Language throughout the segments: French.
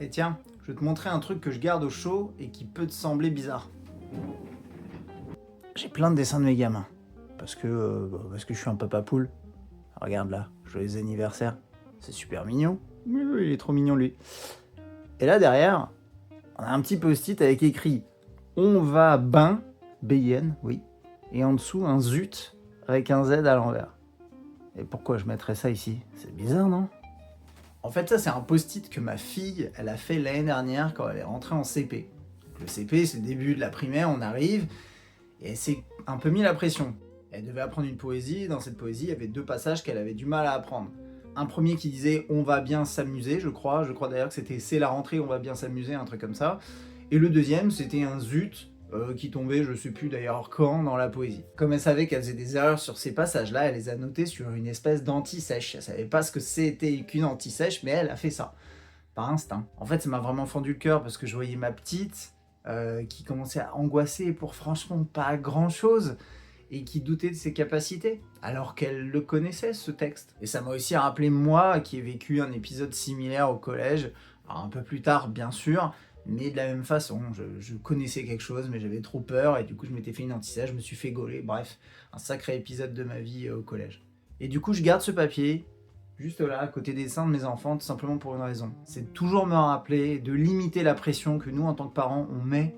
Et tiens, je vais te montrer un truc que je garde au chaud et qui peut te sembler bizarre. J'ai plein de dessins de mes gamins. Parce que je suis un papa poule. Regarde là, joyeux anniversaire. C'est super mignon. Oui, il est trop mignon lui. Et là derrière, on a un petit post-it avec écrit On va bain, B-I-N, oui. Et en dessous, un zut avec un Z à l'envers. Et pourquoi je mettrais ça ici? C'est bizarre, non? En fait, ça, c'est un post-it que ma fille, elle a fait l'année dernière quand elle est rentrée en CP. Donc, le CP, c'est le début de la primaire, on arrive, et elle s'est un peu mis la pression. Elle devait apprendre une poésie, et dans cette poésie, il y avait 2 passages qu'elle avait du mal à apprendre. Un premier qui disait On va bien s'amuser, je crois d'ailleurs que c'était C'est la rentrée, on va bien s'amuser, un truc comme ça. Et le deuxième, c'était un zut qui tombait, je sais plus d'ailleurs quand, dans la poésie. Comme elle savait qu'elle faisait des erreurs sur ces passages-là, elle les a notés sur une espèce d'anti-sèche. Elle savait pas ce que c'était qu'une anti-sèche, mais elle a fait ça, par instinct. En fait, ça m'a vraiment fendu le cœur parce que je voyais ma petite qui commençait à angoisser pour franchement pas grand-chose et qui doutait de ses capacités, alors qu'elle le connaissait, ce texte. Et ça m'a aussi rappelé moi, qui ai vécu un épisode similaire au collège, alors un peu plus tard bien sûr, mais de la même façon, je connaissais quelque chose, mais j'avais trop peur, et du coup je m'étais fait une anti-sèche, je me suis fait gauler, bref, un sacré épisode de ma vie au collège. Et du coup je garde ce papier, juste là, à côté des dessins de mes enfants, tout simplement pour une raison. C'est de toujours me rappeler, de limiter la pression que nous, en tant que parents, on met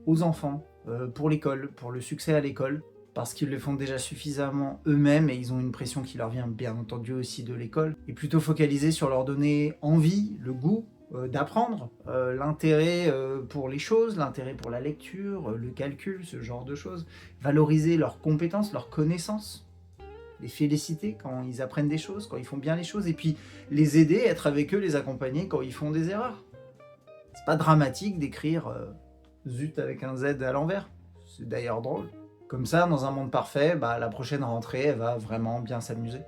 aux enfants, pour l'école, pour le succès à l'école, parce qu'ils le font déjà suffisamment eux-mêmes et ils ont une pression qui leur vient bien entendu aussi de l'école, et plutôt focaliser sur leur donner envie, le goût d'apprendre, l'intérêt pour les choses, l'intérêt pour la lecture, le calcul, ce genre de choses, valoriser leurs compétences, leurs connaissances, les féliciter quand ils apprennent des choses, quand ils font bien les choses, et puis les aider, être avec eux, les accompagner quand ils font des erreurs. C'est pas dramatique d'écrire zut avec un Z à l'envers, c'est d'ailleurs drôle. Comme ça, dans un monde parfait, la prochaine rentrée, elle va vraiment bien s'amuser.